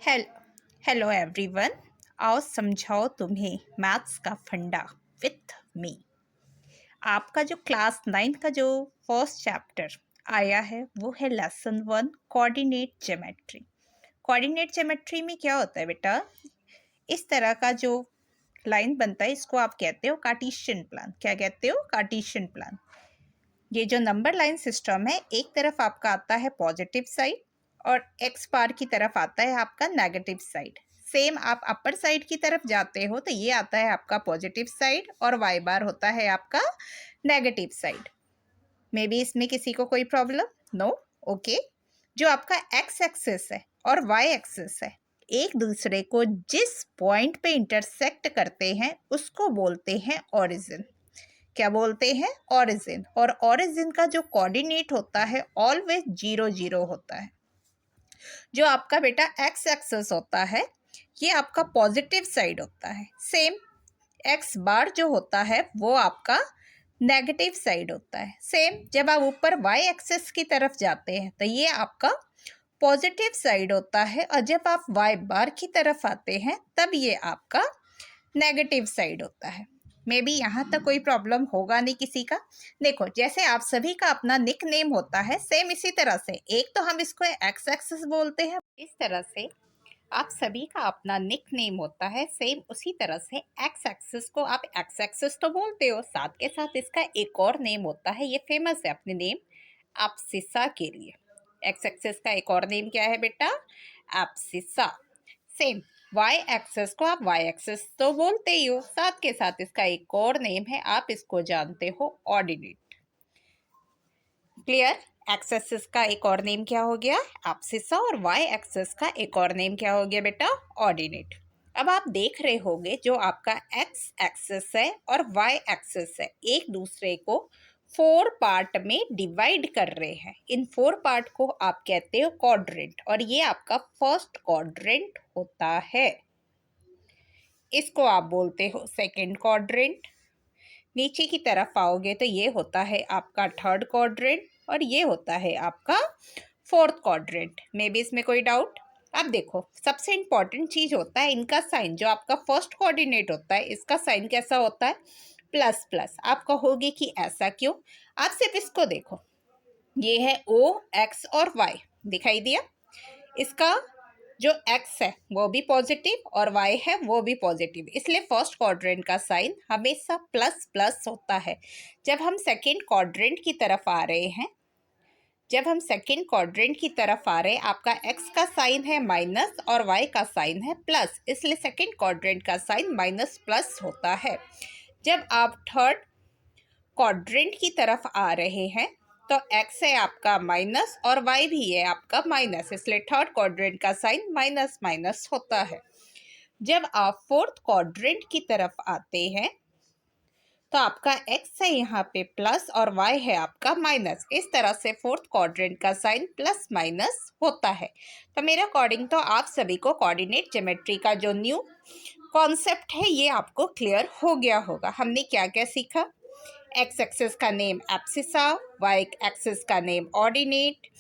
Hello hello everyone. आओ समझाओ तुम्हें मैथ्स का फंडा विथ मी। आपका जो क्लास 9 का जो फर्स्ट चैप्टर आया है वो है lesson 1 coordinate geometry. Coordinate geometry में क्या होता है बेटा, इस तरह का जो लाइन बनता है इसको आप कहते हो कार्टेशियन प्लान। क्या कहते हो? Cartesian plan. ये जो नंबर लाइन सिस्टम है, एक तरफ आपका आता है पॉजिटिव साइड और एक्स बार की तरफ आता है आपका नेगेटिव साइड। सेम आप अपर साइड की तरफ जाते हो तो ये आता है आपका पॉजिटिव साइड और वाई बार होता है आपका नेगेटिव साइड। मे बी इसमें किसी को कोई प्रॉब्लम? नो? ओके। जो आपका एक्स एक्सिस है और वाई एक्सिस है, एक दूसरे को जिस पॉइंट पे इंटरसेक्ट करते हैं उसको बोलते हैं ओरिजिन। क्या बोलते हैं? ओरिजिन। और ओरिजिन का जो कोऑर्डिनेट होता है ऑलवेज 0 0 होता है। जो आपका बेटा एक्स एक्सिस होता है ये आपका पॉजिटिव साइड होता है। सेम एक्स बार जो होता है वो आपका नेगेटिव साइड होता है। सेम जब आप ऊपर वाई एक्सिस की तरफ जाते हैं तो ये आपका पॉजिटिव साइड होता है और जब आप वाई बार की तरफ आते हैं तब ये आपका नेगेटिव साइड होता है। मे बी यहाँ तक कोई प्रॉब्लम होगा नहीं किसी का। देखो, जैसे आप सभी का अपना निक नेम होता है, सेम इसी तरह से एक तो हम इसको एक्स एक्सिस बोलते हैं, इस तरह से आप सभी का अपना निक नेम होता है। सेम उसी तरह से एक्स एक्सिस को आप एक्स एक्सिस तो बोलते हो, साथ के साथ इसका एक और नेम होता है, ये फेमस है अपने नेम एब्सिसा के लिए। एक्स एक्सिस का एक और नेम क्या है बेटा? एब्सिसा। सेम वाई एक्सिस को आप वाई एक्सिस तो बोलते ही हो, साथ के साथ इसका एक और नेम है, आप इसको जानते हो ऑर्डिनेट। क्लियर? एक्स एक्सिस का एक और नेम क्या हो गया? एब्सिसा। और वाई एक्सिस का एक और नेम क्या हो गया बेटा? ऑर्डिनेट। अब आप देख रहे होंगे जो आपका एक्स एक्सिस है और वाई एक्सिस है एक दूसरे को 4 पार्ट में डिवाइड कर रहे हैं। इन 4 पार्ट को आप कहते हो क्वाड्रेंट और ये आपका फर्स्ट क्वाड्रेंट होता है। इसको आप बोलते हो सेकंड क्वाड्रेंट। नीचे की तरफ आओगे तो ये होता है आपका थर्ड क्वाड्रेंट और ये होता है आपका फोर्थ क्वाड्रेंट। मे बी इसमें कोई डाउट? अब देखो, सबसे इंपॉर्टेंट चीज होता है इनका साइन। जो आपका फर्स्ट कोऑर्डिनेट होता है इसका साइन कैसा होता है? Plus plus. आप कहोगे कि ऐसा क्यों? आप सिर्फ इसको देखो, ये है ओ एक्स और वाई, दिखाई दिया? इसका जो x है वो भी पॉजिटिव और y है वो भी पॉजिटिव, इसलिए फर्स्ट क्वाड्रेंट का साइन हमेशा प्लस प्लस होता है। जब हम सेकंड क्वाड्रेंट की तरफ आ रहे हैं, आपका x का साइन है माइनस और y का साइन है प्लस, इसलिए सेकंड क्वाड्रेंट का साइन माइनस प्लस होता है। जब आप थर्ड क्वाड्रेंट की तरफ आ रहे हैं तो x है आपका माइनस और y भी है आपका माइनस, इसलिए थर्ड क्वाड्रेंट का साइन माइनस माइनस होता है। जब आप फोर्थ क्वाड्रेंट की तरफ आते हैं तो आपका x है यहाँ पे प्लस और y है आपका माइनस। इस तरह से फोर्थ क्वाड्रेंट का साइन प्लस माइनस होता है। तो मेरे अकॉर्डिंग तो आप सभी को कोऑर्डिनेट ज्योमेट्री का जो न्यू कॉन्सेप्ट है ये आपको क्लियर हो गया होगा। हमने क्या क्या सीखा? एक्स एक्सिस का नेम एब्सिसा, वाई एक्सिस का नेम ऑर्डिनेट।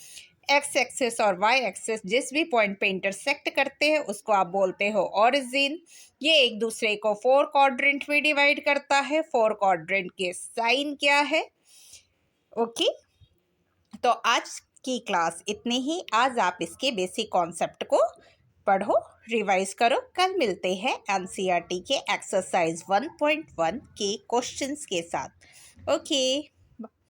एक्स एक्सिस और वाई एक्सिस जिस भी पॉइंट पे इंटरसेक्ट करते हैं उसको आप बोलते हो ओरिजिन। ये एक दूसरे को 4 क्वाड्रेंट में डिवाइड करता है। 4 क्वाड्रेंट के साइन क्या है? ओके, तो आज की क्लास इतनी ही। आज आप इसके बेसिक कॉन्सेप्ट को पढ़ो, रिवाइज करो। कल मिलते हैं एनसीईआरटी के एक्सरसाइज 1.1 के क्वेश्चंस के साथ। ओके।